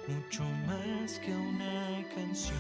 mucho más que una canción.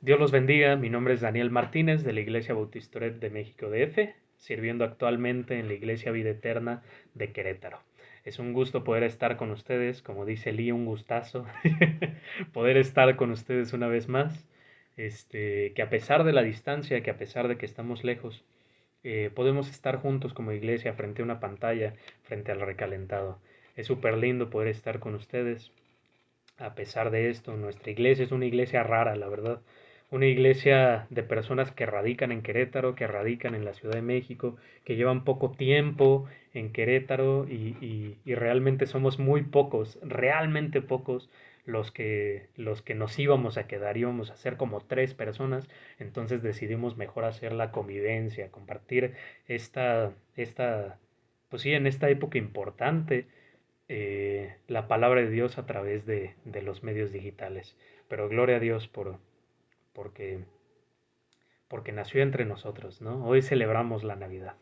Dios los bendiga, mi nombre es Daniel Martínez de la Iglesia Bautistoret de México DF, sirviendo actualmente en la Iglesia Vida Eterna de Querétaro. Es un gusto poder estar con ustedes, como dice Lee, un gustazo poder estar con ustedes una vez más, que a pesar de la distancia, que a pesar de que estamos lejos, podemos estar juntos como iglesia frente a una pantalla, frente al recalentado. Es súper lindo poder estar con ustedes. A pesar de esto, nuestra iglesia es una iglesia rara, la verdad. Una iglesia de personas que radican en Querétaro, que radican en la Ciudad de México, que llevan poco tiempo en Querétaro y realmente somos muy pocos, realmente pocos los que nos íbamos a quedar, íbamos a ser como 3 personas, entonces decidimos mejor hacer la convivencia, compartir esta, pues sí, en esta época importante la palabra de Dios a través de los medios digitales. Pero gloria a Dios porque, porque nació entre nosotros, ¿no? Hoy celebramos la Navidad.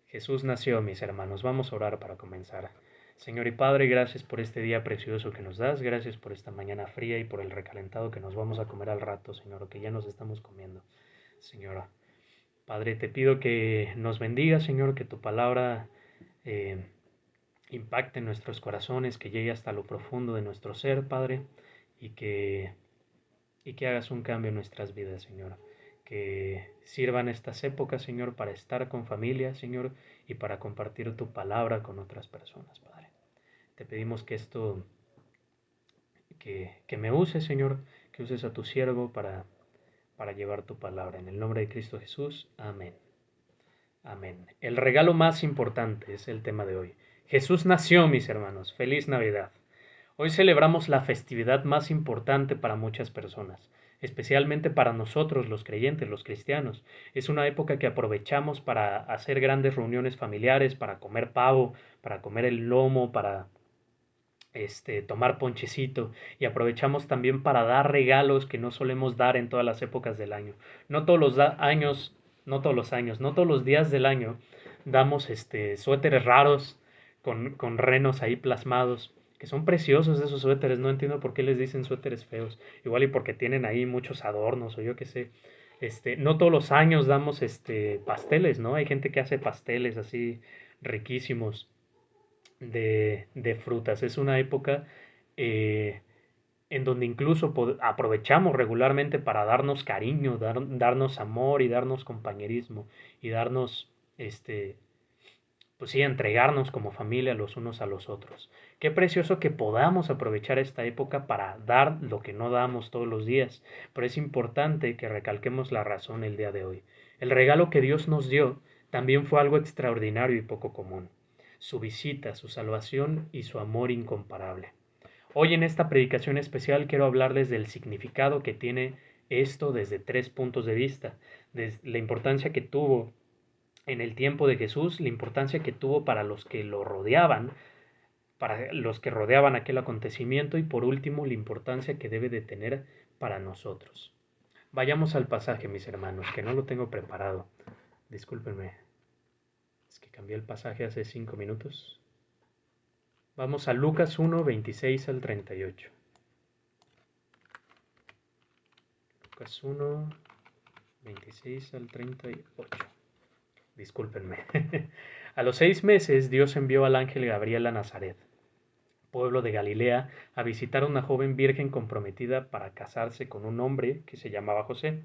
Jesús nació, mis hermanos. Vamos a orar para comenzar. Señor y Padre, gracias por este día precioso que nos das, gracias por esta mañana fría y por el recalentado que nos vamos a comer al rato, Señor, o que ya nos estamos comiendo. Señor, Padre, te pido que nos bendiga, Señor, que tu palabra eh, impacte en nuestros corazones, que llegue hasta lo profundo de nuestro ser, Padre, y que, y que hagas un cambio en nuestras vidas, Señor. Que sirvan estas épocas, Señor, para estar con familia, Señor, y para compartir tu palabra con otras personas, Padre. Te pedimos que que me uses, Señor, que uses a tu siervo para llevar tu palabra. En el nombre de Cristo Jesús, amén. Amén. El regalo más importante es el tema de hoy. Jesús nació, mis hermanos. Feliz Navidad. Hoy celebramos la festividad más importante para muchas personas, especialmente para nosotros los creyentes, los cristianos. Es una época que aprovechamos para hacer grandes reuniones familiares, para comer pavo, para comer el lomo, para tomar ponchecito y aprovechamos también para dar regalos que no solemos dar en todas las épocas del año. No todos los años, no todos los años, no todos los días del año damos suéteres raros con renos ahí plasmados, que son preciosos esos suéteres, no entiendo por qué les dicen suéteres feos, igual y porque tienen ahí muchos adornos o yo qué sé. No todos los años damos pasteles, ¿no? Hay gente que hace pasteles así riquísimos de frutas. Es una época eh, en donde incluso aprovechamos regularmente para darnos cariño, darnos amor y darnos compañerismo y darnos, pues sí, entregarnos como familia los unos a los otros. Qué precioso que podamos aprovechar esta época para dar lo que no damos todos los días, pero es importante que recalquemos la razón el día de hoy. El regalo que Dios nos dio también fue algo extraordinario y poco común. Su visita, su salvación y su amor incomparable. Hoy en esta predicación especial quiero hablarles del significado que tiene esto desde 3 puntos de vista, desde la importancia que tuvo en el tiempo de Jesús, la importancia que tuvo para los que lo rodeaban, para los que rodeaban aquel acontecimiento y por último la importancia que debe de tener para nosotros. Vayamos al pasaje, mis hermanos, que no lo tengo preparado. Discúlpenme, es que cambié el pasaje hace 5 minutos. Vamos a Lucas 1, 26 al 38. Lucas 1, 26 al 38. Discúlpenme. A los 6 meses Dios envió al ángel Gabriel a Nazaret, pueblo de Galilea, a visitar a una joven virgen comprometida para casarse con un hombre que se llamaba José,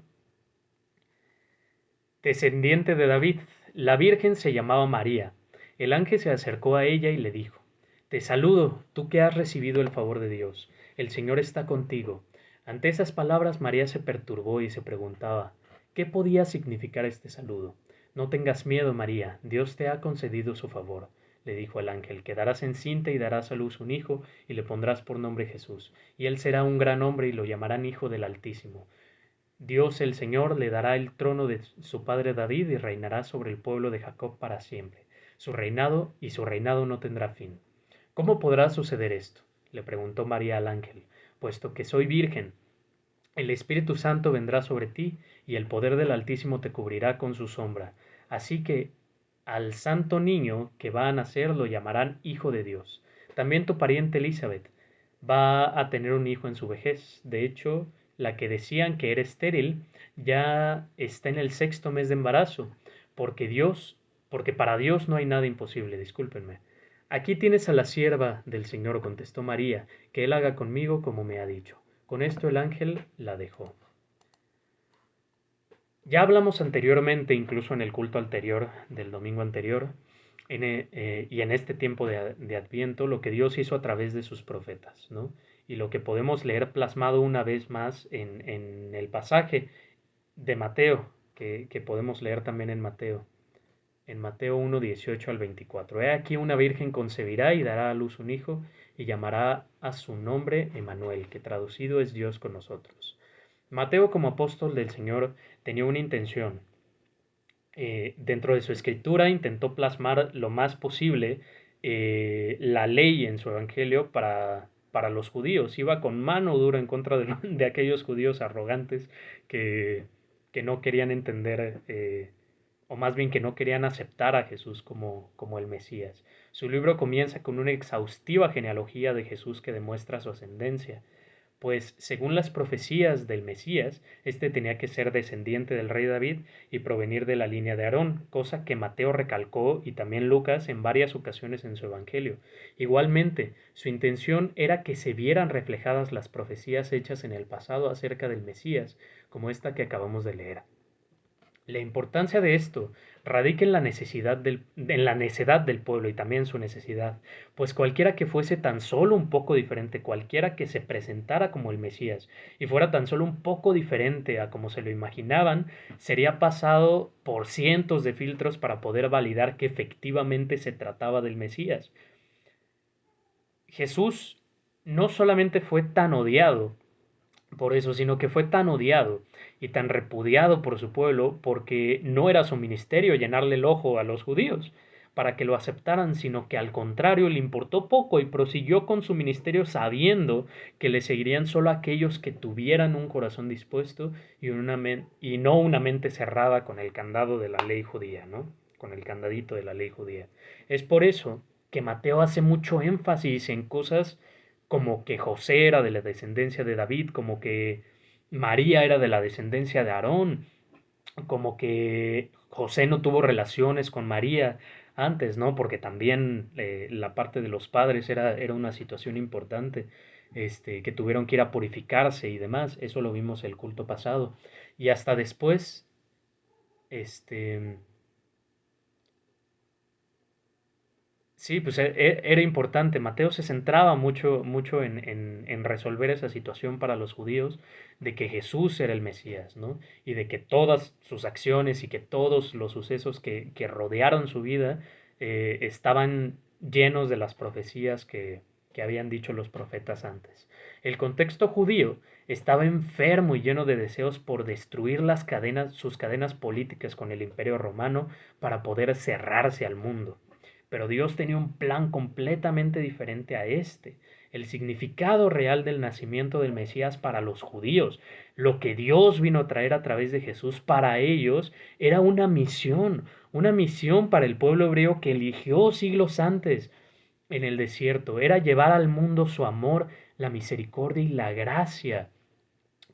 descendiente de David. La virgen se llamaba María. El ángel se acercó a ella y le dijo: Te saludo, tú que has recibido el favor de Dios. El Señor está contigo. Ante esas palabras María se perturbó y se preguntaba: ¿qué podía significar este saludo? No tengas miedo, María, Dios te ha concedido su favor. Le dijo el ángel: quedarás encinta y darás a luz un hijo, y le pondrás por nombre Jesús. Y él será un gran hombre y lo llamarán Hijo del Altísimo. Dios el Señor le dará el trono de su padre David y reinará sobre el pueblo de Jacob para siempre. Su reinado no tendrá fin. ¿Cómo podrá suceder esto? Le preguntó María al ángel. Puesto que soy virgen, el Espíritu Santo vendrá sobre ti y el poder del Altísimo te cubrirá con su sombra. Así que al santo niño que va a nacer lo llamarán Hijo de Dios. También tu pariente Elizabeth va a tener un hijo en su vejez. De hecho, la que decían que era estéril ya está en el 6.º mes de embarazo, porque para Dios no hay nada imposible, discúlpenme. Aquí tienes a la sierva del Señor, contestó María, que él haga conmigo como me ha dicho. Con esto el ángel la dejó. Ya hablamos anteriormente, incluso en el culto anterior, del domingo anterior, y en este tiempo de Adviento, lo que Dios hizo a través de sus profetas, ¿no? Y lo que podemos leer plasmado una vez más en el pasaje de Mateo, que podemos leer también en Mateo 1, 18 al 24. He aquí una virgen concebirá y dará a luz un hijo, y llamará a su nombre Emmanuel, que traducido es Dios con nosotros. Mateo, como apóstol del Señor, tenía una intención. Dentro de su escritura intentó plasmar lo más posible la ley en su evangelio para los judíos. Iba con mano dura en contra de aquellos judíos arrogantes que, que no querían entender, o más bien que no querían aceptar a Jesús como el Mesías. Su libro comienza con una exhaustiva genealogía de Jesús que demuestra su ascendencia, pues según las profecías del Mesías, este tenía que ser descendiente del rey David y provenir de la línea de Aarón, cosa que Mateo recalcó y también Lucas en varias ocasiones en su evangelio. Igualmente, su intención era que se vieran reflejadas las profecías hechas en el pasado acerca del Mesías, como esta que acabamos de leer. La importancia de esto radica en la necedad del pueblo y también su necesidad, pues cualquiera que fuese tan solo un poco diferente, cualquiera que se presentara como el Mesías y fuera tan solo un poco diferente a como se lo imaginaban, sería pasado por cientos de filtros para poder validar que efectivamente se trataba del Mesías. Jesús no solamente fue tan odiado por eso, sino que fue tan odiado y tan repudiado por su pueblo porque no era su ministerio llenarle el ojo a los judíos para que lo aceptaran, sino que al contrario le importó poco y prosiguió con su ministerio sabiendo que le seguirían solo aquellos que tuvieran un corazón dispuesto y no una mente cerrada con el candado de la ley judía, ¿no? Con el candadito de la ley judía. Es por eso que Mateo hace mucho énfasis en cosas como que José era de la descendencia de David, como que María era de la descendencia de Aarón, como que José no tuvo relaciones con María antes, ¿no? Porque también la parte de los padres era una situación importante, que tuvieron que ir a purificarse y demás, eso lo vimos el culto pasado. Y hasta después, este, sí, pues era importante. Mateo se centraba mucho en resolver esa situación para los judíos de que Jesús era el Mesías, ¿no? Y de que todas sus acciones y que todos los sucesos que rodearon su vida estaban llenos de las profecías que habían dicho los profetas antes. El contexto judío estaba enfermo y lleno de deseos por destruir sus cadenas políticas con el Imperio Romano para poder cerrarse al mundo. Pero Dios tenía un plan completamente diferente a este. El significado real del nacimiento del Mesías para los judíos, lo que Dios vino a traer a través de Jesús para ellos, era una misión para el pueblo hebreo que eligió siglos antes en el desierto. Era llevar al mundo su amor, la misericordia y la gracia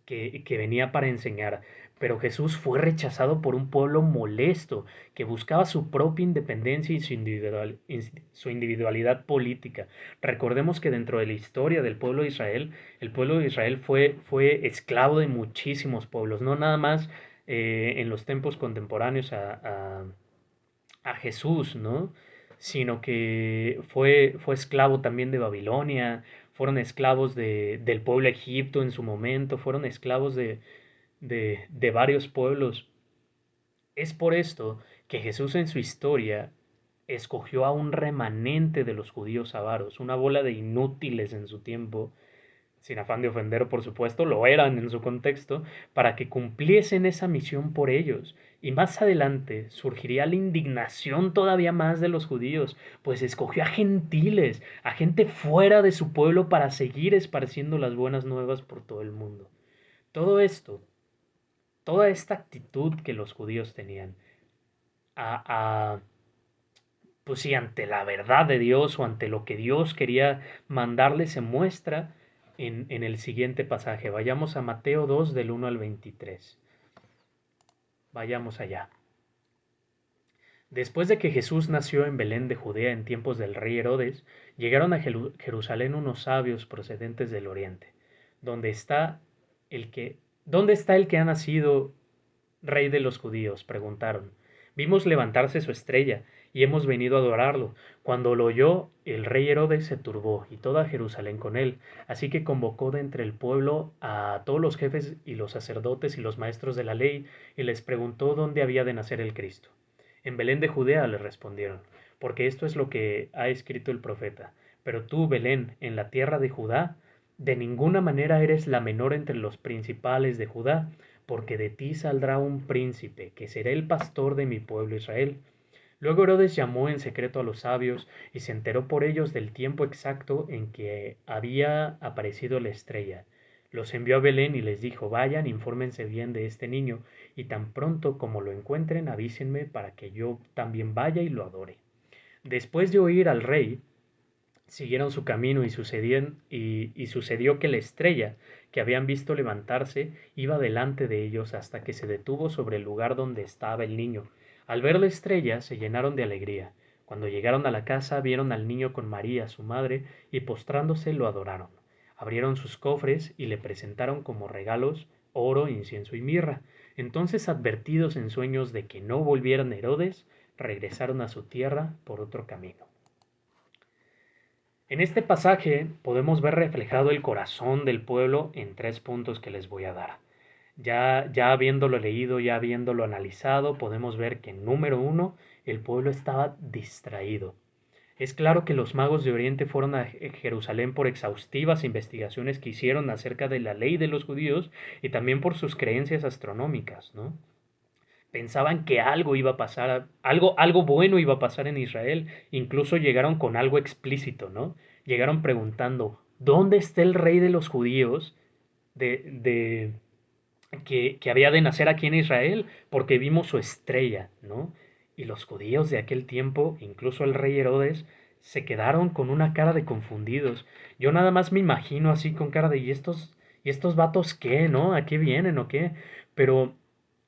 que venía para enseñar. Pero Jesús fue rechazado por un pueblo molesto que buscaba su propia independencia y su individualidad política. Recordemos que dentro de la historia del pueblo de Israel, el pueblo de Israel fue esclavo de muchísimos pueblos, no nada más en los tiempos contemporáneos a Jesús, ¿no? Sino que fue esclavo también de Babilonia, fueron esclavos del pueblo Egipto en su momento, fueron esclavos de varios pueblos. Es por esto que Jesús en su historia escogió a un remanente de los judíos avaros, una bola de inútiles en su tiempo, sin afán de ofender, por supuesto, lo eran en su contexto, para que cumpliesen esa misión por ellos. Y más adelante surgiría la indignación todavía más de los judíos, pues escogió a gentiles, a gente fuera de su pueblo para seguir esparciendo las buenas nuevas por todo el mundo. Todo esto, toda esta actitud que los judíos tenían a pues sí, ante la verdad de Dios o ante lo que Dios quería mandarle, se muestra en el siguiente pasaje. Vayamos a Mateo 2 del 1 al 23. Vayamos allá. Después de que Jesús nació en Belén de Judea en tiempos del rey Herodes, llegaron a Jerusalén unos sabios procedentes del oriente. ¿Dónde está el que, ¿Dónde está el que ha nacido rey de los judíos? Preguntaron. Vimos levantarse su estrella y hemos venido a adorarlo. Cuando lo oyó, el rey Herodes se turbó y toda Jerusalén con él. Así que convocó de entre el pueblo a todos los jefes y los sacerdotes y los maestros de la ley y les preguntó dónde había de nacer el Cristo. En Belén de Judea le respondieron, porque esto es lo que ha escrito el profeta. Pero tú, Belén, en la tierra de Judá, de ninguna manera eres la menor entre los principales de Judá, porque de ti saldrá un príncipe, que será el pastor de mi pueblo Israel. Luego Herodes llamó en secreto a los sabios y se enteró por ellos del tiempo exacto en que había aparecido la estrella. Los envió a Belén y les dijo, vayan, infórmense bien de este niño, y tan pronto como lo encuentren, avísenme para que yo también vaya y lo adore. Después de oír al rey, siguieron su camino y sucedió que la estrella que habían visto levantarse iba delante de ellos hasta que se detuvo sobre el lugar donde estaba el niño. Al ver la estrella se llenaron de alegría. Cuando llegaron a la casa vieron al niño con María, su madre, y postrándose lo adoraron. Abrieron sus cofres y le presentaron como regalos oro, incienso y mirra. Entonces, advertidos en sueños de que no volvieran Herodes, regresaron a su tierra por otro camino. En este pasaje podemos ver reflejado el corazón del pueblo en tres puntos que les voy a dar. Ya habiéndolo leído, ya habiéndolo analizado, podemos ver que número uno, el pueblo estaba distraído. Es claro que los magos de Oriente fueron a Jerusalén por exhaustivas investigaciones que hicieron acerca de la ley de los judíos y también por sus creencias astronómicas, ¿no? Pensaban que algo iba a pasar, algo bueno iba a pasar en Israel. Incluso llegaron con algo explícito, ¿no? Llegaron preguntando, ¿dónde está el rey de los judíos de que había de nacer aquí en Israel? Porque vimos su estrella, ¿no? Y los judíos de aquel tiempo, incluso el rey Herodes, se quedaron con una cara de confundidos. Yo nada más me imagino así con cara de, y estos vatos qué, ¿no? ¿A qué vienen o qué? Pero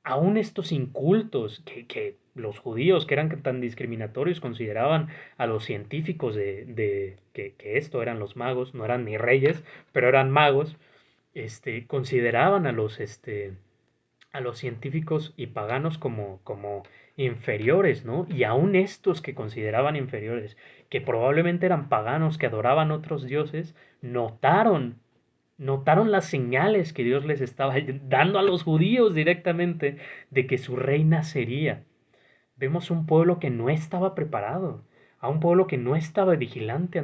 aún estos incultos que los judíos, que eran tan discriminatorios, consideraban a los científicos que esto eran los magos, no eran ni reyes, pero eran magos, consideraban a los científicos y paganos como inferiores, ¿no? Y aún estos que consideraban inferiores, que probablemente eran paganos, que adoraban otros dioses, notaron las señales que Dios les estaba dando a los judíos directamente de que su rey nacería. Vemos un pueblo que no estaba preparado, a un pueblo que no estaba vigilante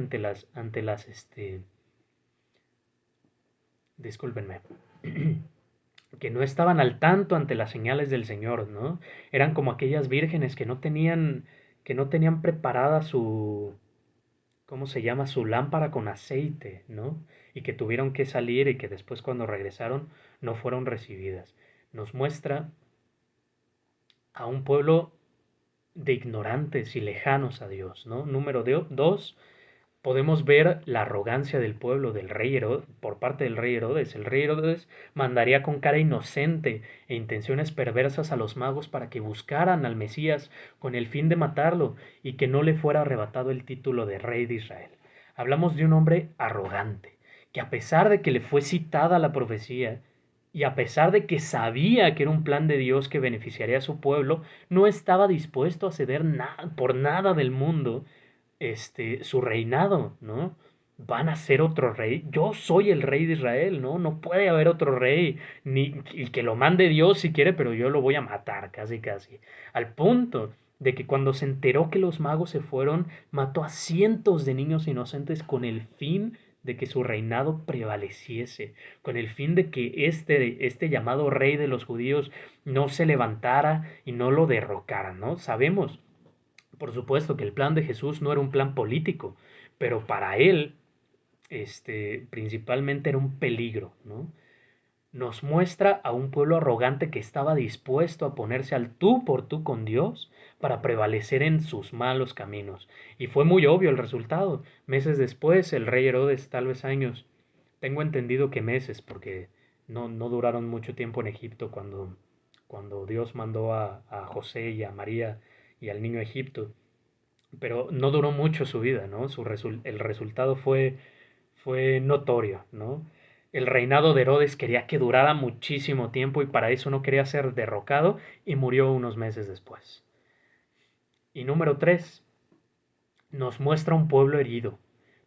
discúlpenme, que no estaban al tanto ante las señales del Señor, ¿no? Eran como aquellas vírgenes que no tenían preparada ¿cómo se llama? Su lámpara con aceite, ¿no? Y que tuvieron que salir y que después cuando regresaron no fueron recibidas. Nos muestra a un pueblo de ignorantes y lejanos a Dios, ¿no? Número dos, podemos ver la arrogancia del pueblo del rey Herodes, por parte del rey Herodes. El rey Herodes mandaría con cara inocente e intenciones perversas a los magos para que buscaran al Mesías con el fin de matarlo y que no le fuera arrebatado el título de rey de Israel. Hablamos de un hombre arrogante, que a pesar de que le fue citada la profecía y a pesar de que sabía que era un plan de Dios que beneficiaría a su pueblo, no estaba dispuesto a ceder por nada del mundo su reinado, ¿no? Van a ser otro rey. Yo soy el rey de Israel, ¿no? No puede haber otro rey, ni y que lo mande Dios si quiere, pero yo lo voy a matar, casi, casi. Al punto de que cuando se enteró que los magos se fueron, mató a cientos de niños inocentes con el fin de que su reinado prevaleciese, con el fin de que este llamado rey de los judíos no se levantara y no lo derrocara, ¿no? Sabemos, por supuesto, que el plan de Jesús no era un plan político, pero para él, principalmente era un peligro, ¿no? Nos muestra a un pueblo arrogante que estaba dispuesto a ponerse al tú por tú con Dios para prevalecer en sus malos caminos. Y fue muy obvio el resultado. Meses después, el rey Herodes, tal vez años, tengo entendido que meses, porque no duraron mucho tiempo en Egipto cuando Dios mandó a José y a María y al niño a Egipto, pero no duró mucho su vida, ¿no? El resultado fue notorio, ¿no? El reinado de Herodes quería que durara muchísimo tiempo y para eso no quería ser derrocado y murió unos meses después. Y número 3, nos muestra un pueblo herido.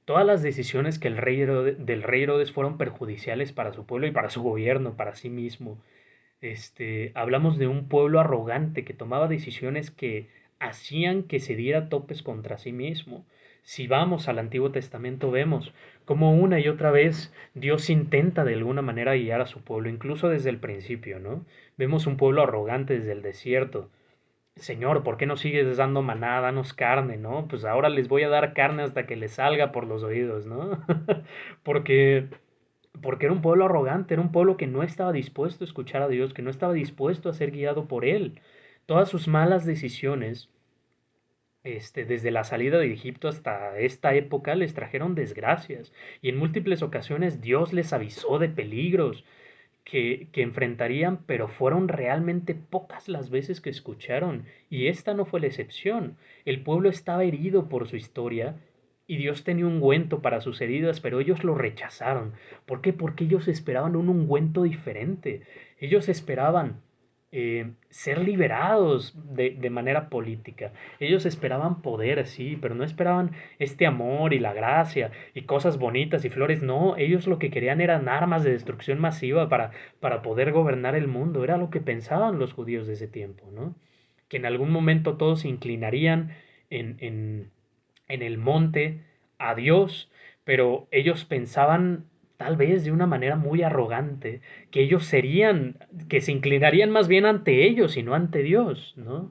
Todas las decisiones que del rey Herodes fueron perjudiciales para su pueblo y para su gobierno, para sí mismo. Hablamos de un pueblo arrogante que tomaba decisiones que hacían que se diera topes contra sí mismo. Si vamos al Antiguo Testamento vemos cómo una y otra vez Dios intenta de alguna manera guiar a su pueblo, incluso desde el principio, ¿no? Vemos un pueblo arrogante desde el desierto. Señor, ¿por qué no sigues dando maná? Danos carne, ¿no? Pues ahora les voy a dar carne hasta que les salga por los oídos, ¿no? porque porque era un pueblo arrogante, era un pueblo que no estaba dispuesto a escuchar a Dios, que no estaba dispuesto a ser guiado por Él. Todas sus malas decisiones, desde la salida de Egipto hasta esta época, les trajeron desgracias. Y en múltiples ocasiones Dios les avisó de peligros que enfrentarían, pero fueron realmente pocas las veces que escucharon. Y esta no fue la excepción. El pueblo estaba herido por su historia y Dios tenía un ungüento para sus heridas, pero ellos lo rechazaron. ¿Por qué? Porque ellos esperaban un ungüento diferente. Ellos esperaban ser liberados de manera política. Ellos esperaban poder, sí, pero no esperaban este amor y la gracia y cosas bonitas y flores. No, ellos lo que querían eran armas de destrucción masiva para poder gobernar el mundo. Era lo que pensaban los judíos de ese tiempo, ¿no? Que en algún momento todos se inclinarían en, en, en el monte a Dios, pero ellos pensaban tal vez de una manera muy arrogante, que ellos serían, que se inclinarían más bien ante ellos y no ante Dios, ¿no?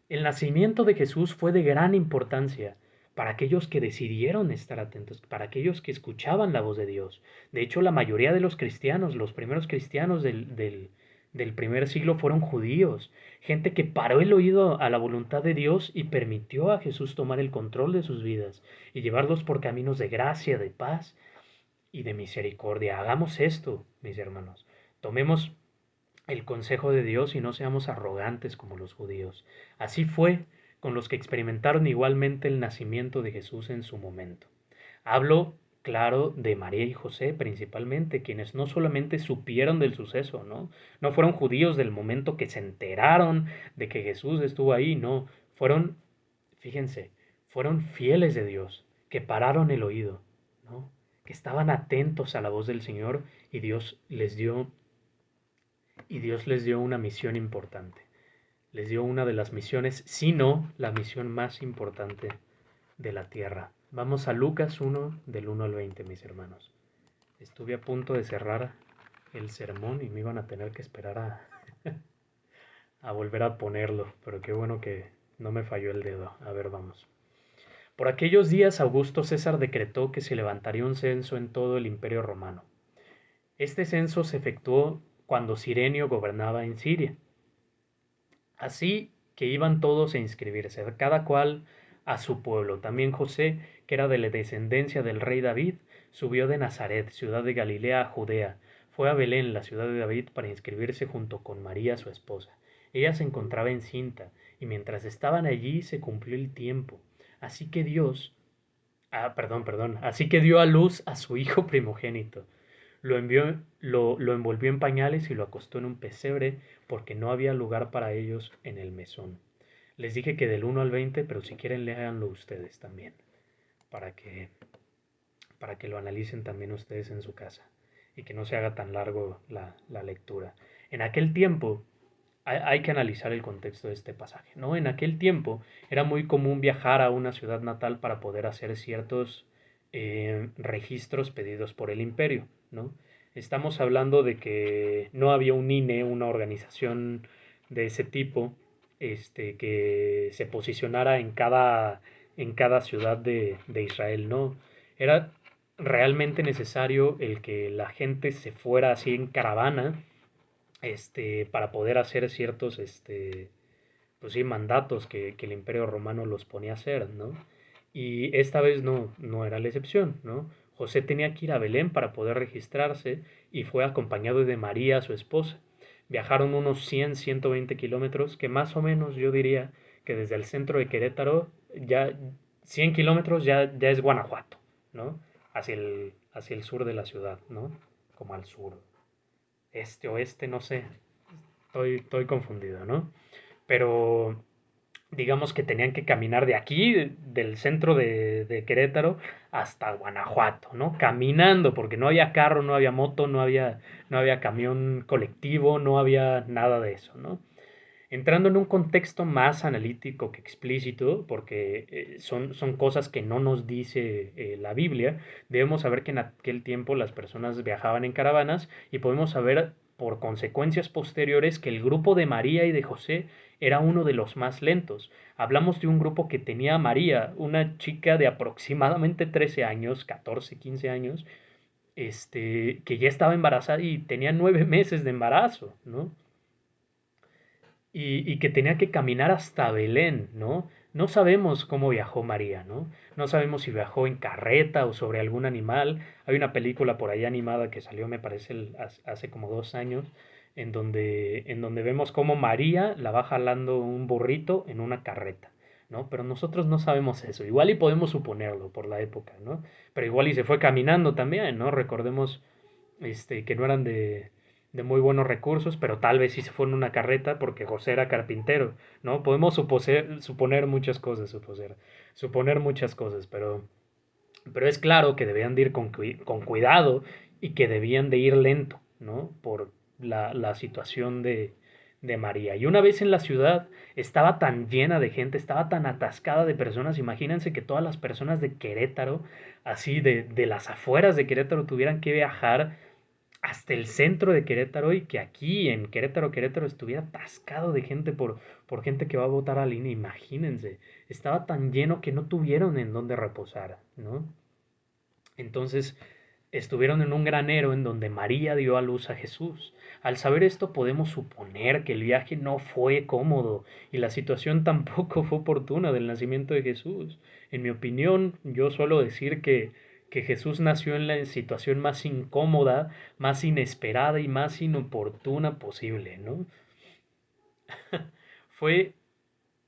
El nacimiento de Jesús fue de gran importancia para aquellos que decidieron estar atentos, para aquellos que escuchaban la voz de Dios. De hecho, la mayoría de los cristianos, los primeros cristianos del primer siglo fueron judíos, gente que paró el oído a la voluntad de Dios y permitió a Jesús tomar el control de sus vidas y llevarlos por caminos de gracia, de paz y de misericordia. Hagamos esto, mis hermanos. Tomemos el consejo de Dios y no seamos arrogantes como los judíos. Así fue con los que experimentaron igualmente el nacimiento de Jesús en su momento. Hablo, claro, de María y José principalmente, quienes no solamente supieron del suceso, ¿no? No fueron judíos del momento que se enteraron de que Jesús estuvo ahí, no. Fueron, fíjense, fueron fieles de Dios, que pararon el oído, ¿no? Que estaban atentos a la voz del Señor y Dios les dio una misión importante. Les dio una de las misiones, si no la misión más importante de la tierra. Vamos a Lucas 1, del 1 al 20, mis hermanos. Estuve a punto de cerrar el sermón y me iban a tener que esperar a volver a ponerlo, pero qué bueno que no me falló el dedo. A ver, vamos. Por aquellos días Augusto César decretó que se levantaría un censo en todo el imperio romano. Este censo se efectuó cuando Cirenio gobernaba en Siria. Así que iban todos a inscribirse, cada cual a su pueblo. También José, que era de la descendencia del rey David, subió de Nazaret, ciudad de Galilea, a Judea. Fue a Belén, la ciudad de David, para inscribirse junto con María, su esposa. Ella se encontraba encinta, y mientras estaban allí se cumplió el tiempo. Así que así que dio a luz a su hijo primogénito. Lo envolvió en pañales y lo acostó en un pesebre porque no había lugar para ellos en el mesón. Les dije que del 1 al 20, pero si quieren léanlo ustedes también, para que, para que lo analicen también ustedes en su casa y que no se haga tan largo la lectura. En aquel tiempo, hay que analizar el contexto de este pasaje, ¿no? En aquel tiempo era muy común viajar a una ciudad natal para poder hacer ciertos registros pedidos por el imperio, ¿no? Estamos hablando de que no había un INE, una organización de ese tipo, que se posicionara en cada ciudad de Israel, ¿no? Era realmente necesario el que la gente se fuera así en caravana, para poder hacer ciertos, pues sí, mandatos que el Imperio Romano los ponía a hacer, ¿no? Y esta vez no era la excepción, ¿no? José tenía que ir a Belén para poder registrarse y fue acompañado de María, su esposa. Viajaron unos 120 kilómetros, que más o menos yo diría que desde el centro de Querétaro, ya 100 kilómetros ya es Guanajuato, ¿no? Hacia el sur de la ciudad, ¿no? Como al sur, este, oeste, no sé, estoy confundido, ¿no? Pero digamos que tenían que caminar de aquí, del centro de Querétaro, hasta Guanajuato, ¿no? Caminando, porque no había carro, no había moto, no había camión colectivo, no había nada de eso, ¿no? Entrando en un contexto más analítico que explícito, porque son cosas que no nos dice la Biblia, debemos saber que en aquel tiempo las personas viajaban en caravanas y podemos saber por consecuencias posteriores que el grupo de María y de José era uno de los más lentos. Hablamos de un grupo que tenía a María, una chica de aproximadamente 13 años, 14, 15 años, que ya estaba embarazada y tenía 9 meses de embarazo, ¿no? Y que tenía que caminar hasta Belén, ¿no? No sabemos cómo viajó María, ¿no? No sabemos si viajó en carreta o sobre algún animal. Hay una película por ahí animada que salió, me parece, hace como 2 años, en donde vemos cómo María la va jalando un burrito en una carreta, ¿no? Pero nosotros no sabemos eso. Igual y podemos suponerlo por la época, ¿no? Pero igual y se fue caminando también, ¿no? Recordemos, que no eran de muy buenos recursos, pero tal vez sí se fue en una carreta porque José era carpintero, ¿no? Podemos suponer muchas cosas, suponer muchas cosas, pero es claro que debían de ir con cuidado y que debían de ir lento, ¿no? Por la situación de María. Y una vez en la ciudad estaba tan llena de gente, estaba tan atascada de personas, imagínense que todas las personas de Querétaro, así de las afueras de Querétaro, tuvieran que viajar hasta el centro de Querétaro y que aquí en Querétaro estuviera atascado de gente por gente que va a votar al INE, imagínense, estaba tan lleno que no tuvieron en dónde reposar, ¿no? Entonces estuvieron en un granero en donde María dio a luz a Jesús. Al saber esto podemos suponer que el viaje no fue cómodo y la situación tampoco fue oportuna del nacimiento de Jesús. En mi opinión, yo suelo decir que Jesús nació en la situación más incómoda, más inesperada y más inoportuna posible, ¿no? Fue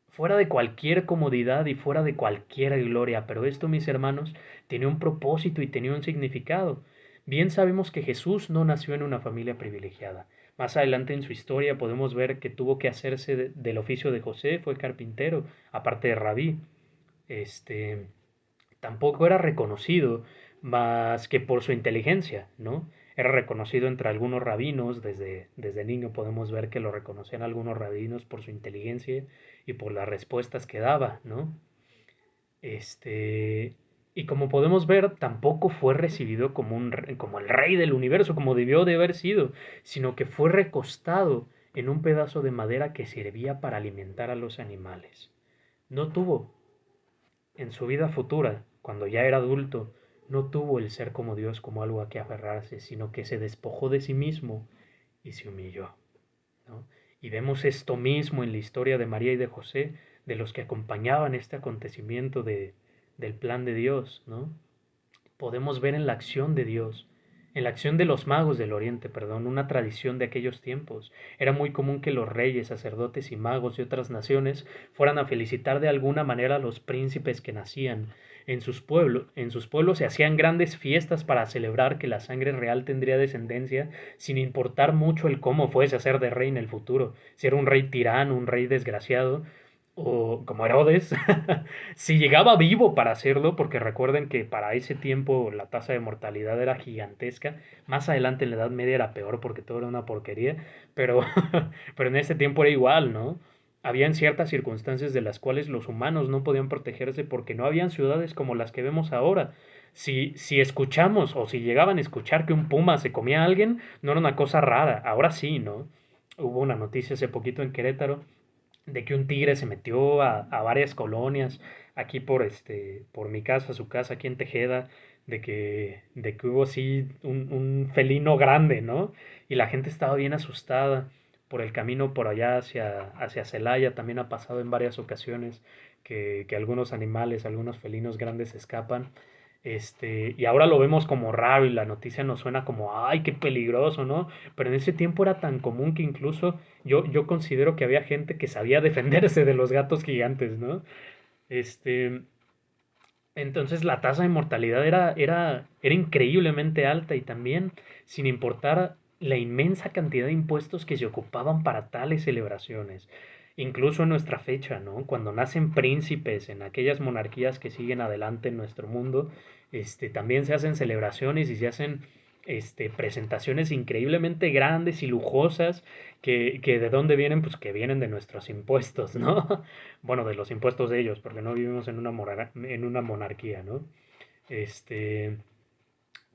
fuera de cualquier comodidad y fuera de cualquier gloria, pero esto, mis hermanos, tenía un propósito y tenía un significado. Bien sabemos que Jesús no nació en una familia privilegiada. Más adelante en su historia podemos ver que tuvo que hacerse del oficio de José, fue carpintero, aparte de rabí. Este, tampoco era reconocido más que por su inteligencia, ¿no? Era reconocido entre algunos rabinos, desde niño podemos ver que lo reconocían algunos rabinos por su inteligencia y por las respuestas que daba, ¿no? Este, y como podemos ver, tampoco fue recibido como, como el rey del universo, como debió de haber sido, sino que fue recostado en un pedazo de madera que servía para alimentar a los animales. No tuvo en su vida futura, cuando ya era adulto, no tuvo el ser como Dios como algo a que aferrarse, sino que se despojó de sí mismo y se humilló, ¿no? Y vemos esto mismo en la historia de María y de José, de los que acompañaban este acontecimiento del plan de Dios, ¿no? Podemos ver en la acción de Dios, en la acción de los magos del Oriente, perdón, una tradición de aquellos tiempos. Era muy común que los reyes, sacerdotes y magos de otras naciones fueran a felicitar de alguna manera a los príncipes que nacían. En sus pueblos se hacían grandes fiestas para celebrar que la sangre real tendría descendencia, sin importar mucho el cómo fuese a ser de rey en el futuro, si era un rey tirano, un rey desgraciado, o como Herodes, si llegaba vivo para hacerlo, porque recuerden que para ese tiempo la tasa de mortalidad era gigantesca, más adelante en la Edad Media era peor porque todo era una porquería, pero, pero en ese tiempo era igual, ¿no? Habían ciertas circunstancias de las cuales los humanos no podían protegerse porque no habían ciudades como las que vemos ahora. Si escuchamos o si llegaban a escuchar que un puma se comía a alguien, no era una cosa rara, ahora sí, ¿no? Hubo una noticia hace poquito en Querétaro de que un tigre se metió a varias colonias, aquí por mi casa, su casa, aquí en Tejeda, de que hubo así un felino grande, ¿no? Y la gente estaba bien asustada por el camino por allá hacia Celaya, también ha pasado en varias ocasiones que algunos animales, algunos felinos grandes escapan. Y ahora lo vemos como raro y la noticia nos suena como, ay, qué peligroso, ¿no? Pero en ese tiempo era tan común que incluso yo considero que había gente que sabía defenderse de los gatos gigantes, ¿no? Este, entonces la tasa de mortalidad era increíblemente alta y también, sin importar la inmensa cantidad de impuestos que se ocupaban para tales celebraciones. Incluso en nuestra fecha, ¿no? Cuando nacen príncipes en aquellas monarquías que siguen adelante en nuestro mundo, también se hacen celebraciones y se hacen presentaciones increíblemente grandes y lujosas que de dónde vienen, pues que vienen de nuestros impuestos, ¿no? Bueno, de los impuestos de ellos, porque no vivimos en una monarquía, ¿no? Este,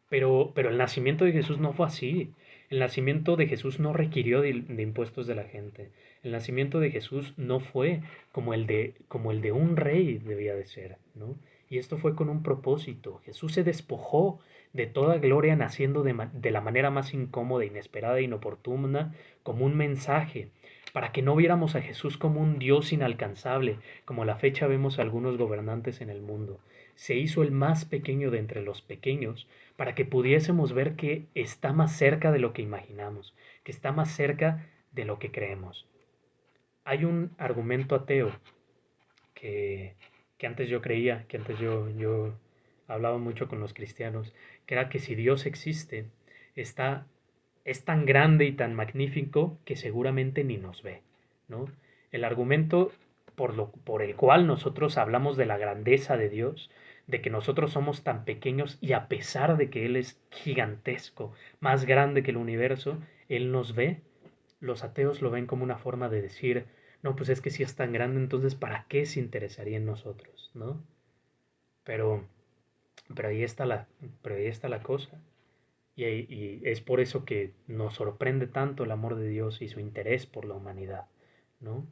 pero el nacimiento de Jesús no fue así. El nacimiento de Jesús no requirió de impuestos de la gente. El nacimiento de Jesús no fue como el de un rey debía de ser, ¿no? Y esto fue con un propósito. Jesús se despojó de toda gloria naciendo de la manera más incómoda, inesperada e inoportuna, como un mensaje, para que no viéramos a Jesús como un Dios inalcanzable, como a la fecha vemos a algunos gobernantes en el mundo. Se hizo el más pequeño de entre los pequeños para que pudiésemos ver que está más cerca de lo que imaginamos, que está más cerca de lo que creemos. Hay un argumento ateo que, que antes yo creía, que antes yo hablaba mucho con los cristianos, que era que si Dios existe, está, es tan grande y tan magnífico que seguramente ni nos ve, ¿no? El argumento por el cual nosotros hablamos de la grandeza de Dios, de que nosotros somos tan pequeños y a pesar de que Él es gigantesco, más grande que el universo, Él nos ve. Los ateos lo ven como una forma de decir, no, pues es que si es tan grande, entonces ¿para qué se interesaría en nosotros, no? Pero, pero ahí está la cosa. Y es por eso que nos sorprende tanto el amor de Dios y su interés por la humanidad, ¿no?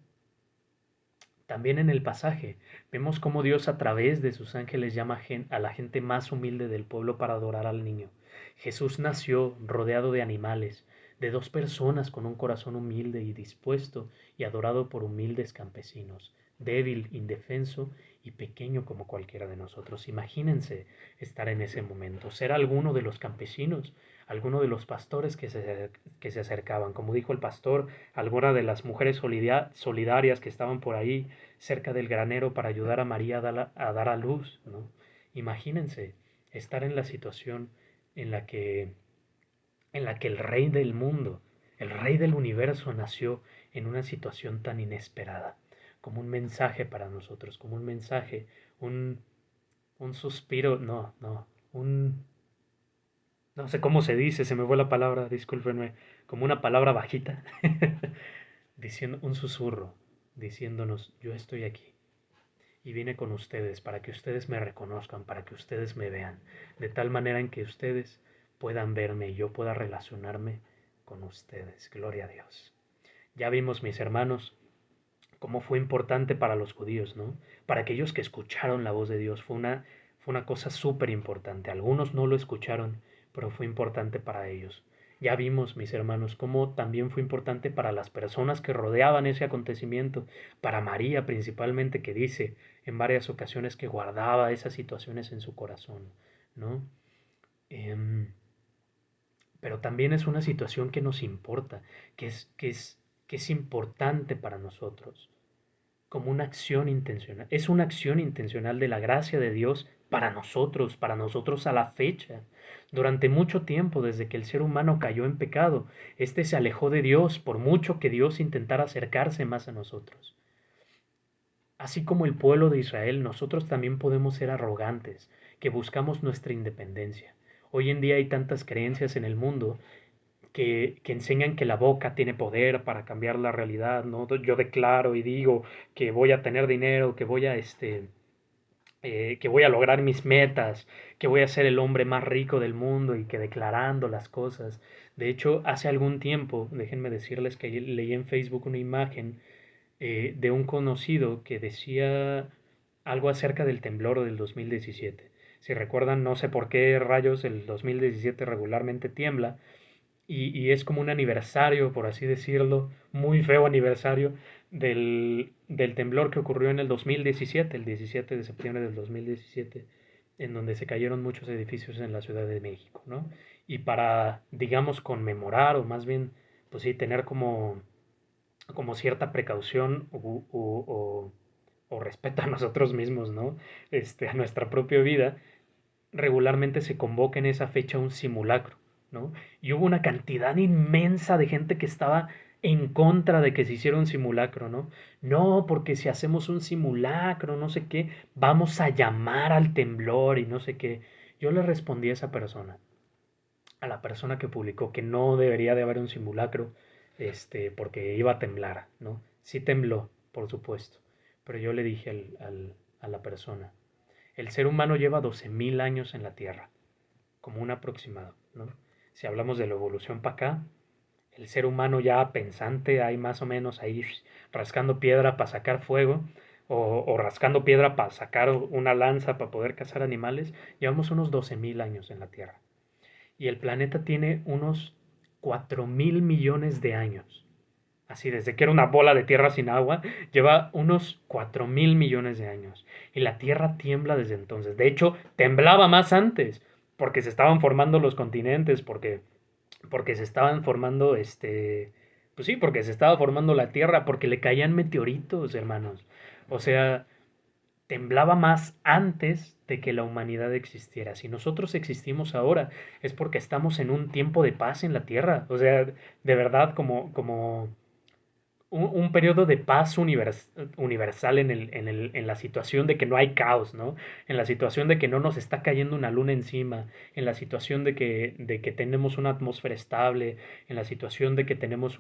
También en el pasaje vemos cómo Dios a través de sus ángeles llama a la gente más humilde del pueblo para adorar al niño. Jesús nació rodeado de animales, de dos personas con un corazón humilde y dispuesto y adorado por humildes campesinos, débil, indefenso y pequeño como cualquiera de nosotros. Imagínense estar en ese momento, ser alguno de los campesinos, alguno de los pastores que se acercaban. Como dijo el pastor, alguna de las mujeres solidarias que estaban por ahí cerca del granero para ayudar a María a dar a luz, ¿no? Imagínense estar en la situación en la que, en la que el rey del mundo, el rey del universo nació en una situación tan inesperada, como un mensaje para nosotros, como un mensaje, un, un suspiro, no sé cómo se dice, se me fue la palabra, discúlpenme, como una palabra bajita, diciendo un susurro, diciéndonos, yo estoy aquí y vine con ustedes para que ustedes me reconozcan, para que ustedes me vean, de tal manera en que ustedes puedan verme y yo pueda relacionarme con ustedes. Gloria a Dios. Ya vimos, mis hermanos, cómo fue importante para los judíos, ¿no? Para aquellos que escucharon la voz de Dios, fue una cosa súper importante. Algunos no lo escucharon, pero fue importante para ellos. Ya vimos, mis hermanos, cómo también fue importante para las personas que rodeaban ese acontecimiento, para María principalmente, que dice en varias ocasiones que guardaba esas situaciones en su corazón, ¿no? Em, pero también es una situación que nos importa, que es importante para nosotros, como una acción intencional. Es una acción intencional de la gracia de Dios para nosotros a la fecha. Durante mucho tiempo, desde que el ser humano cayó en pecado, éste se alejó de Dios por mucho que Dios intentara acercarse más a nosotros. Así como el pueblo de Israel, nosotros también podemos ser arrogantes, que buscamos nuestra independencia. Hoy en día hay tantas creencias en el mundo que enseñan que la boca tiene poder para cambiar la realidad, ¿no? Yo declaro y digo que voy a tener dinero, que voy a lograr mis metas, que voy a ser el hombre más rico del mundo y que declarando las cosas. De hecho, hace algún tiempo, déjenme decirles que leí en Facebook una imagen de un conocido que decía algo acerca del temblor del 2017. Si recuerdan, no sé por qué rayos el 2017 regularmente tiembla, y es como un aniversario, por así decirlo, muy feo aniversario del temblor que ocurrió en el 2017, el 17 de septiembre del 2017, en donde se cayeron muchos edificios en la Ciudad de México, ¿no? Y para, digamos, conmemorar, o más bien, pues sí, tener como cierta precaución o respeto a nosotros mismos, ¿no? A nuestra propia vida, regularmente se convoca en esa fecha un simulacro, ¿no? Y hubo una cantidad inmensa de gente que estaba en contra de que se hiciera un simulacro, ¿no? No, porque si hacemos un simulacro, no sé qué, vamos a llamar al temblor y no sé qué. Yo le respondí a esa persona, a la persona que publicó que no debería de haber un simulacro, porque iba a temblar, ¿no? Sí tembló, por supuesto, pero yo le dije a la persona, el ser humano lleva 12.000 años en la Tierra, como un aproximado, ¿no? Si hablamos de la evolución para acá, el ser humano ya pensante, hay más o menos ahí rascando piedra para sacar fuego, o rascando piedra para sacar una lanza para poder cazar animales, llevamos unos 12.000 años en la Tierra. Y el planeta tiene unos 4.000 millones de años. Así, desde que era una bola de tierra sin agua, lleva unos 4.000 millones de años. Y la Tierra tiembla desde entonces. De hecho, temblaba más antes, porque se estaban formando los continentes, porque se estaban formando, pues sí, porque se estaba formando la Tierra, porque le caían meteoritos, hermanos. O sea, temblaba más antes de que la humanidad existiera. Si nosotros existimos ahora, es porque estamos en un tiempo de paz en la Tierra. O sea, de verdad, como un periodo de paz universal en la situación de que no hay caos, ¿no? En la situación de que no nos está cayendo una luna encima, en la situación de que tenemos una atmósfera estable, en la situación de que tenemos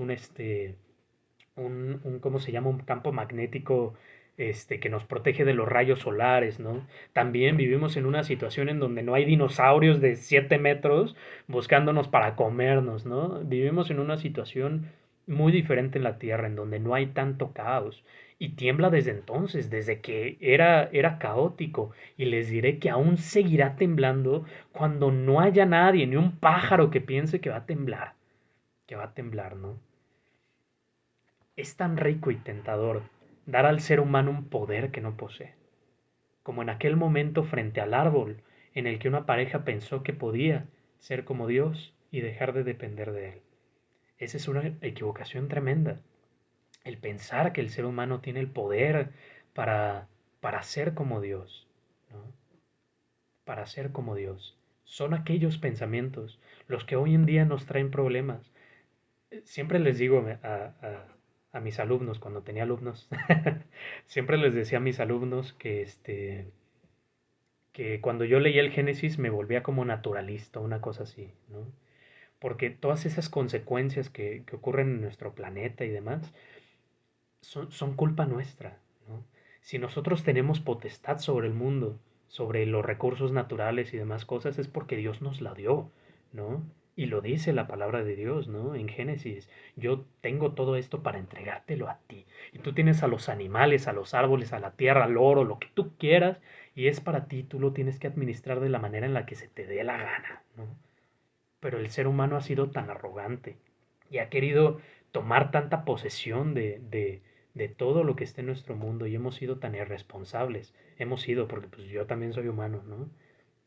¿cómo se llama? Un campo magnético, que nos protege de los rayos solares, ¿no? También vivimos en una situación en donde no hay dinosaurios de 7 metros buscándonos para comernos, ¿no? Vivimos en una situación muy diferente en la Tierra, en donde no hay tanto caos. Y tiembla desde entonces, desde que era caótico. Y les diré que aún seguirá temblando cuando no haya nadie, ni un pájaro que piense que va a temblar, ¿no? Es tan rico y tentador dar al ser humano un poder que no posee, como en aquel momento frente al árbol en el que una pareja pensó que podía ser como Dios y dejar de depender de Él. Esa es una equivocación tremenda, el pensar que el ser humano tiene el poder para, para ser como Dios, ¿no? Para ser como Dios. Son aquellos pensamientos los que hoy en día nos traen problemas. Siempre les digo a mis alumnos, cuando tenía alumnos, siempre les decía a mis alumnos que cuando yo leía el Génesis me volvía como naturalista, una cosa así, ¿no? Porque todas esas consecuencias que ocurren en nuestro planeta y demás son culpa nuestra, ¿no? Si nosotros tenemos potestad sobre el mundo, sobre los recursos naturales y demás cosas, es porque Dios nos la dio, ¿no? Y lo dice la palabra de Dios, ¿no? En Génesis, yo tengo todo esto para entregártelo a ti. Y tú tienes a los animales, a los árboles, a la tierra, al oro, lo que tú quieras, y es para ti, tú lo tienes que administrar de la manera en la que se te dé la gana, ¿no? pero el ser humano ha sido tan arrogante y ha querido tomar tanta posesión de todo lo que está en nuestro mundo y hemos sido tan irresponsables. Hemos sido, porque pues yo también soy humano, ¿no?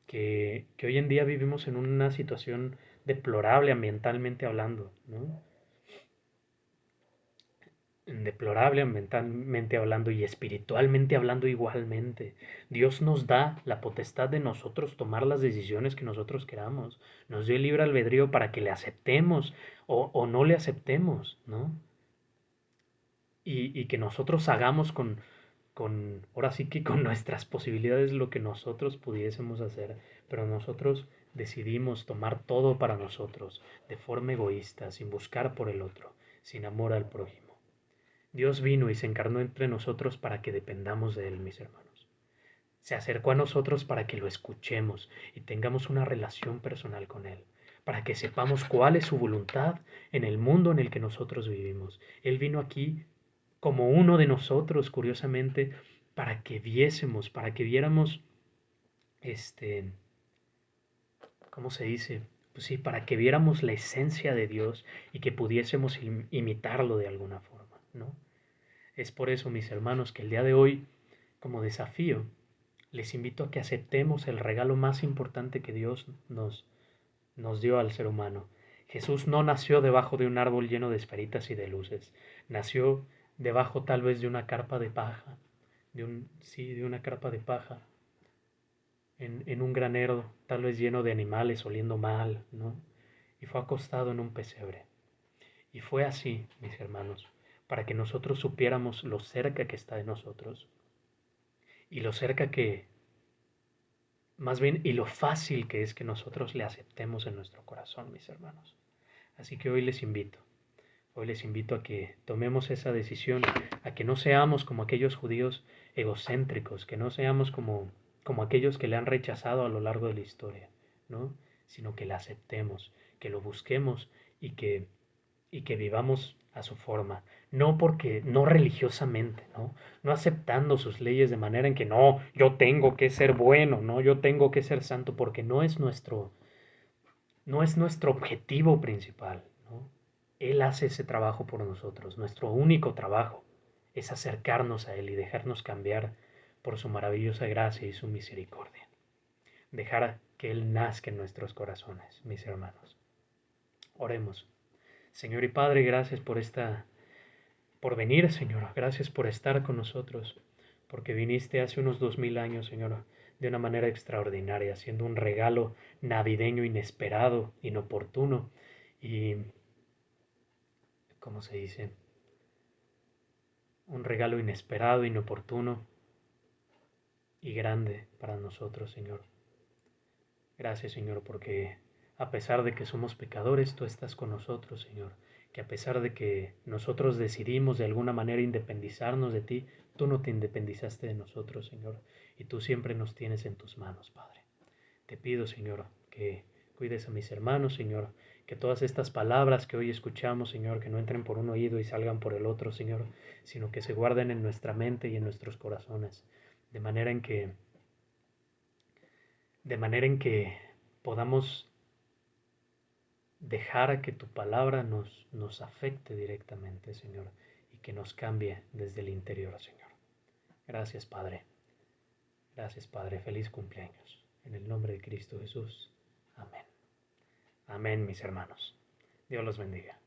Que hoy en día vivimos en una situación deplorable ambientalmente hablando, ¿no? Deplorable ambientalmente hablando y espiritualmente hablando igualmente. Dios nos da la potestad de nosotros tomar las decisiones que nosotros queramos. Nos dio el libre albedrío para que le aceptemos o no le aceptemos, ¿no? Y que nosotros hagamos ahora sí que con nuestras posibilidades lo que nosotros pudiésemos hacer, pero nosotros decidimos tomar todo para nosotros, de forma egoísta, sin buscar por el otro, sin amor al prójimo. Dios vino y se encarnó entre nosotros para que dependamos de Él, mis hermanos. Se acercó a nosotros para que lo escuchemos y tengamos una relación personal con Él, para que sepamos cuál es su voluntad en el mundo en el que nosotros vivimos. Él vino aquí como uno de nosotros, curiosamente, para que viésemos, para que viéramos, ¿cómo se dice? Pues sí, para que viéramos la esencia de Dios y que pudiésemos imitarlo de alguna forma, ¿no? Es por eso, mis hermanos, que el día de hoy, como desafío, les invito a que aceptemos el regalo más importante que Dios nos dio al ser humano. Jesús no nació debajo de un árbol lleno de esferitas y de luces. Nació debajo tal vez de una carpa de paja, de una carpa de paja, en un granero tal vez lleno de animales oliendo mal, ¿no? Y fue acostado en un pesebre. Y fue así, mis hermanos, para que nosotros supiéramos lo cerca que está de nosotros y lo cerca que, más bien, y lo fácil que es que nosotros le aceptemos en nuestro corazón, mis hermanos. Así que hoy les invito a que tomemos esa decisión, a que no seamos como aquellos judíos egocéntricos, que no seamos como aquellos que le han rechazado a lo largo de la historia, ¿no? Sino que le aceptemos, que lo busquemos y que vivamos a su forma, no religiosamente, no aceptando sus leyes de manera en que no, yo tengo que ser bueno, no, yo tengo que ser santo, porque no es nuestro objetivo principal, ¿no? Él hace ese trabajo por nosotros. Nuestro único trabajo es acercarnos a Él y dejarnos cambiar por su maravillosa gracia y su misericordia. Dejar que Él nazca en nuestros corazones, mis hermanos. Oremos. Señor y Padre, gracias por venir, Señor. Gracias por estar con nosotros, porque viniste hace unos 2000 años, Señor, de una manera extraordinaria, siendo un regalo navideño inesperado, inoportuno y, ¿cómo se dice? Un regalo inesperado, inoportuno y grande para nosotros, Señor. Gracias, Señor, porque a pesar de que somos pecadores, tú estás con nosotros, Señor. Que a pesar de que nosotros decidimos de alguna manera independizarnos de ti, tú no te independizaste de nosotros, Señor. Y tú siempre nos tienes en tus manos, Padre. Te pido, Señor, que cuides a mis hermanos, Señor. Que todas estas palabras que hoy escuchamos, Señor, que no entren por un oído y salgan por el otro, Señor, sino que se guarden en nuestra mente y en nuestros corazones. De manera en que podamos dejar que tu palabra nos afecte directamente, Señor, y que nos cambie desde el interior, Señor. Gracias, Padre. Gracias, Padre. Feliz cumpleaños. En el nombre de Cristo Jesús. Amén. Amén, mis hermanos. Dios los bendiga.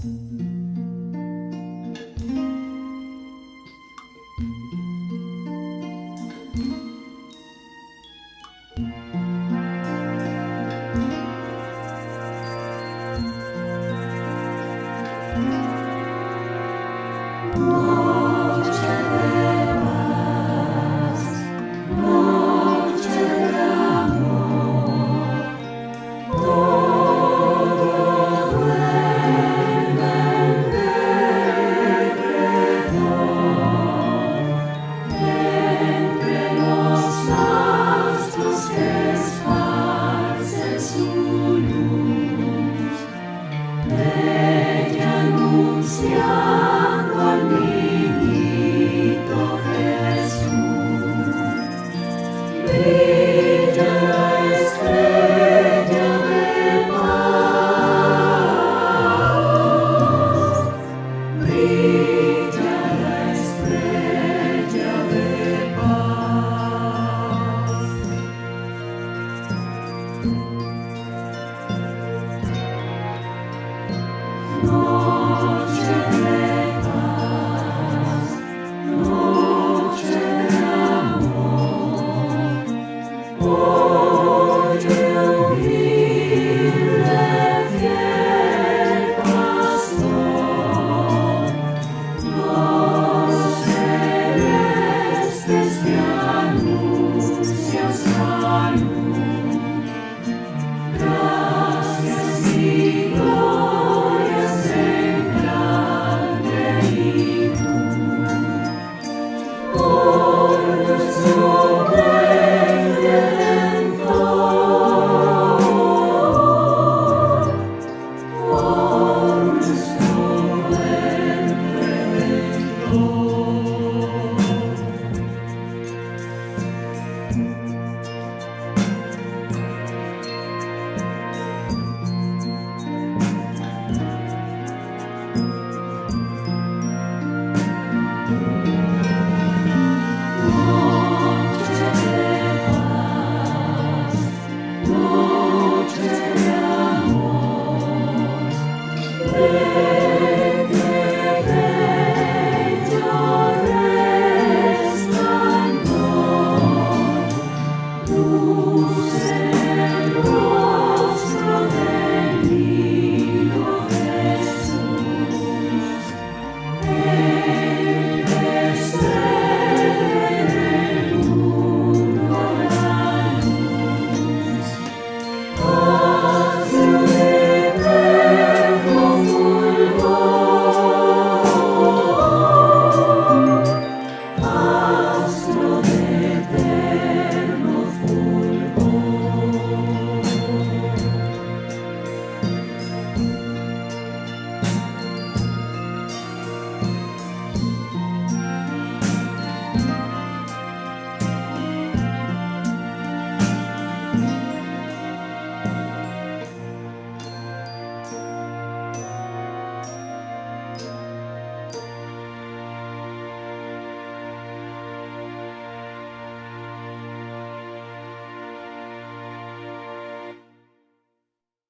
Thank